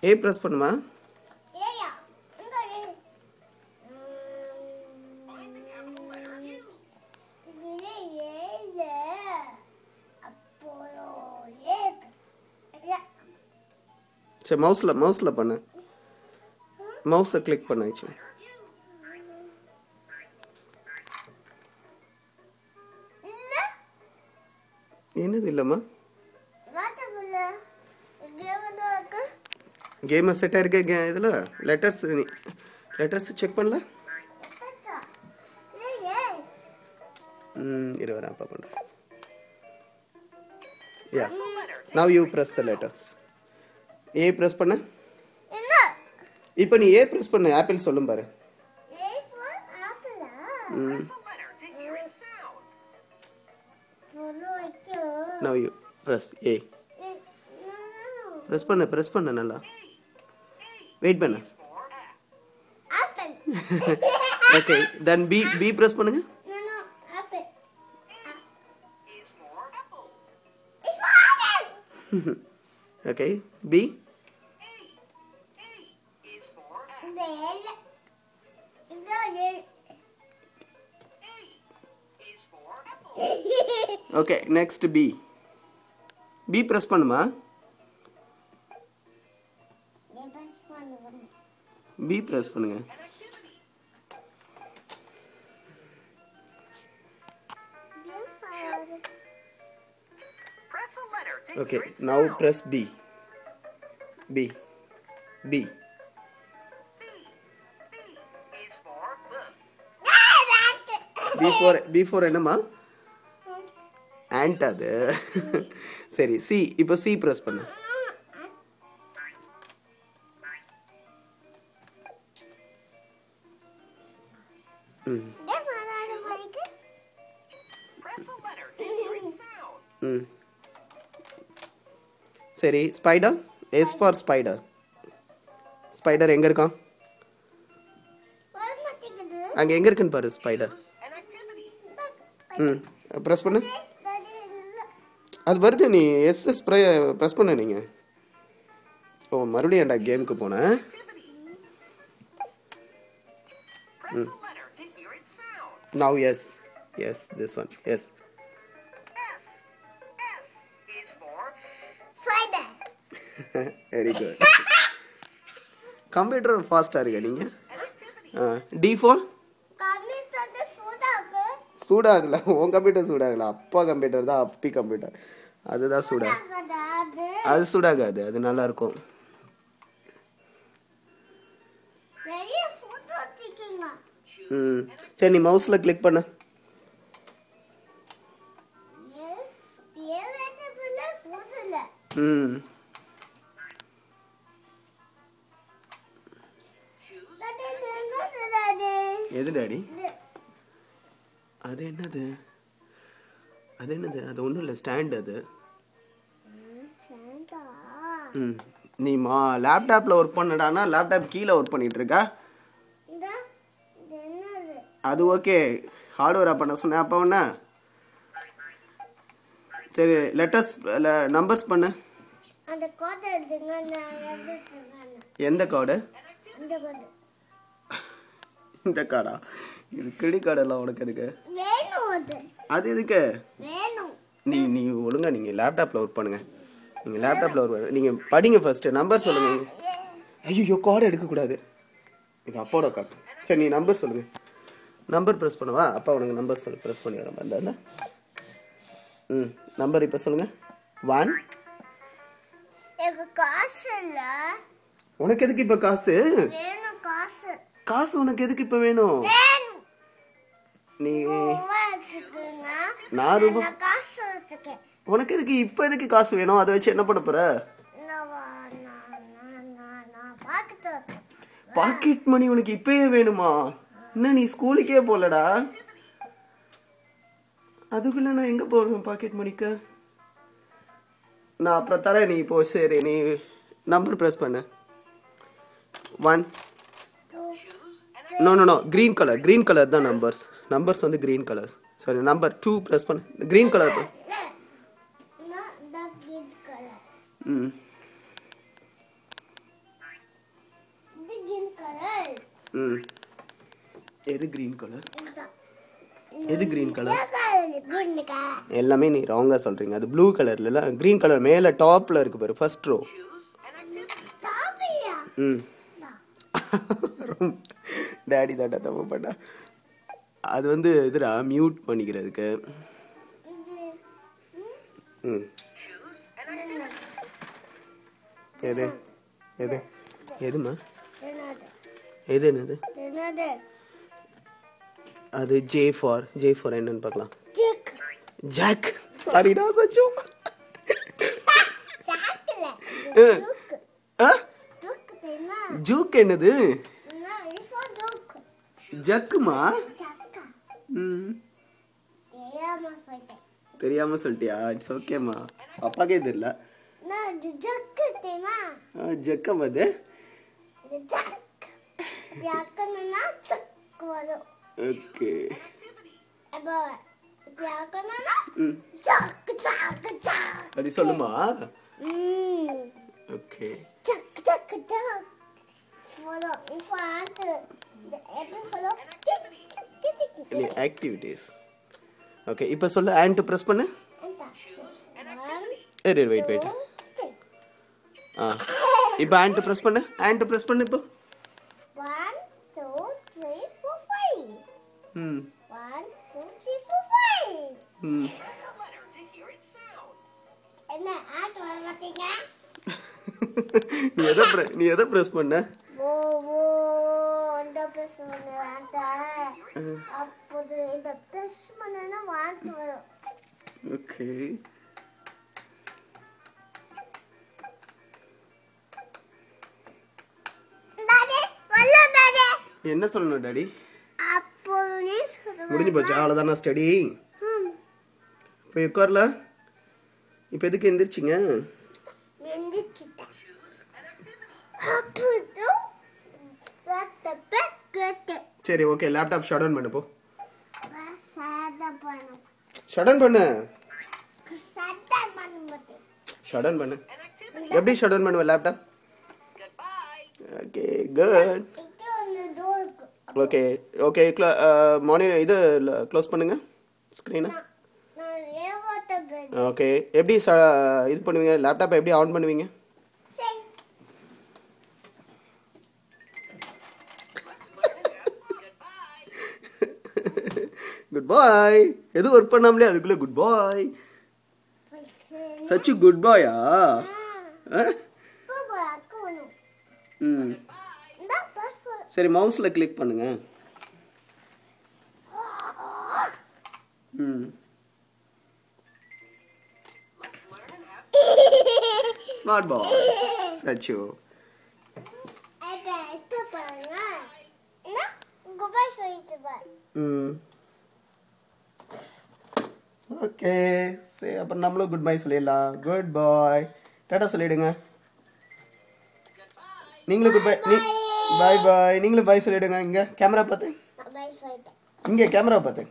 A press பண்ணுமா? ஏயா இந்த ஏ இது அப்போ ஏ சரி மவுஸ்ல பண்ணு. மவுஸை கிளிக் பண்ணு ஆக்சுவலி. இல்ல என்னது இல்லம்மா? வாட்டர்ல கேம் இருக்கு. கேம் செட் ஆயிருக்கு இதுல. லெட்டர்ஸ் செக் பண்ணல? எப்படா ஏ இரு வரேன் அப்பா பண்றேன். Yeah. Now you press the letters. A press பண்ணு. என்ன இப்போ நீ A press பண்ணு. ஆப்பிள் சொல்லும் பாரு. A for apple. Now you press A. Press பண்ணு நல்லா. வெயிட் பண்ணு. Apple. Okay, then B press பண்ணுங்க. No, apple. It's for apple. It's for apple. Okay, B. Okay, next B. B press பண்ணுமா? B press பண்ணுங்க. Okay, now press B. B. B for என்னமா? Ant அது. சரி C. இப்போ C press பண்ணு. சரி spider. S for spider. Spider எங்க இருக்கான்? அங்க எங்க இருக்குன்னு பாரு ஸ்பைடர். பிரஸ் பண்ணு. அது வருது. நீ SS பிரஸ் பண்ண நீங்க. ஓ மறுபடியும் ஏன்டா கேமுக்கு போனேன். Now yes, this one. Yes. Spider. Very good. Computer ஃபாஸ்டா இருக்க நீங்க. D for கம்ப்யூட்டர் சூடாகல. உன் கம்ப்யூட்டர் சூடாகல. அப்பா கம்ப்யூட்டர் தான். அப்பி கம்ப்யூட்டர் அதுதான் சூடாக. அது சூடாகாது. அது நல்லா இருக்கும். சரி நீ மவுஸ்ல கிளிக் பண்ணு. எது டாடி? அது என்னது? அது ஒன்றும் இல்லை. ஸ்டாண்ட் அது. நீ லேப்டாப்பில் ஒர்க் பண்ணடானா லேப்டாப் கீழே ஒர்க் பண்ணிட்டு இருக்கா? அது ஓகே. ஹார்ட்வேராக பண்ண சொன்னேன் அப்போ ஒன்று. சரி லெட்டர்ஸ் நம்பர்ஸ் பண்ணு. எந்த கார்டு? இந்த கார்டா? இது கிரெடிட் கார்டெல்லாம் உனக்கு எதுக்கு? அது எதுக்கு? நீ ஒழுங்கா நீங்கள் லேப்டாப்பில் ஒர்க் பண்ணுங்க. நீங்கள் லேப்டாப்பில் ஒர்க் நீங்கள் படிங்க ஃபர்ஸ்ட்டு. நம்பர் சொல்லுங்கள். ஐயோ கார்டு எடுக்கக்கூடாது. இது அப்பாவோட கார்டு. சரி நீ நம்பர் சொல்லுங்கள். நம்பர் ப்ரெஸ் பண்ணுவா. அப்பா உனக்கு நம்பர் சொல்லு. ப்ரெஸ் பண்ணி வரேன் அந்த நம்பர் இப்போ சொல்லுங்கள். 1. உனக்கு எதுக்கு இப்போ காசு? காசு உனக்கு எதுக்கு இப்போ வேணும்? நீ நான் ரூபாய் உனக்கு எதுக்கு இப்போ எதுக்கு காசு வேணும்? அதை வச்சு என்ன பண்ண போற? பாக்கெட் மணி உனக்கு இப்பயே வேணுமா? இன்னும் நீ ஸ்கூலுக்கே போலடா. அதுக்குள்ள நான் எங்க போறேன் பாக்கெட் மணிக்கு? நான் அப்புறம் தரேன். நீ இப்போ சரி நீ நம்பர் பிரஸ் பண்ணு. 1. நோ கிரீன் கலர் தான் நம்பர்ஸ் வந்து கிரீன் கலர்ஸ். சரி நம்பர் 2 பிரஸ் பண்ணு. Green colour. எது கிரீன் கலர்? எது கிரீன் கலர்? எல்லாமே நீ ராங்கா சொல்றீங்க. அது ப்ளூ கலர்ல இல்ல, கிரீன் கலர் மேல டாப்ல இருக்கு பாரு, ஃபர்ஸ்ட் ரோ. டாடி தாட்டா தப்பு பண்ணா. அது வந்து இதுடா மியூட் பண்ணிக்கிறதுக்கு. எது எது எதுமா? எது என்னது? அது ஜே ஃபார் என்னன்னு பார்க்கலாம். ஜாக். சாரிடா சச்சு. ஜூக் என்னது? ஜக்குமா? தெரியாம சொல்லிட்டியா? இட்ஸ் ஓகேமா. அப்பாக்கே தெரியல. ஜக்கம் அது. ஓகே. அப்படி சொல்லுமா? ஓகே. ஆக்டிவிட்டீஸ். ஓகே, இப்போ சொல்லு. and பிரஸ் பண்ணு. வெயிட் இப்போ and பிரஸ் பண்ணு. and பிரஸ் பண்ணு இப்போ. 1 2 3 4 5. 1 2 3 4 5. என்ன ஆட் வரமாட்டீங்க? நீ எதை பிரஸ் பண்ண? இந்த பிரஸ் பண்ண அப்போது இந்த பிரஸ் பண்ணனா வாட் வரும். ஓகே. டாடி வல்ல டாடி. என்ன சொல்லணும் டாடி? அப்போது நீ முடிஞ்சு போச்சு, அவ்வளோதானா ஸ்டடி? இப்போ உட்கார்ல. இப்போ எதுக்கு எந்திரிச்சிங்க? எந்திரிச்சிட்டேன். அப்போது சரி ஓகே, லேப்டாப் ஷட் டவுன் பண்ணு போ. ஷட் டவுன் பண்ணு. ஷட் டவுன் பண்ணு. எப்படி ஷட் டவுன் பண்ணுவ laptop? Okay good. Okay okay, morning இது க்ளோஸ் பண்ணுங்க ஸ்க்ரீனை. ஓகே, எப்படி இது பண்ணுவீங்க லேப்டாப்பை? எப்படி ஆன் பண்ணுவீங்க? குட் பாய். எதுவும் ஒர்க் பண்ணாமலே அதுக்குள்ளே குட் பாய். சச்சு குட் பாயா? சரி, மவுஸ்ல கிளிக் பண்ணுங்க. ஸ்மார்ட் பாய் சச்சு. ஓகே, சரி அப்புறம் நம்மளும் குட் பை சொல்லிடலாம். குட் பாய், டாடா சொல்லிடுங்க. நீங்களும் குட் பை. பாய் பாய். நீங்களும் பாய் சொல்லிடுங்க. இங்க கேமரா பார்த்து. இங்க கேமரா பார்த்து.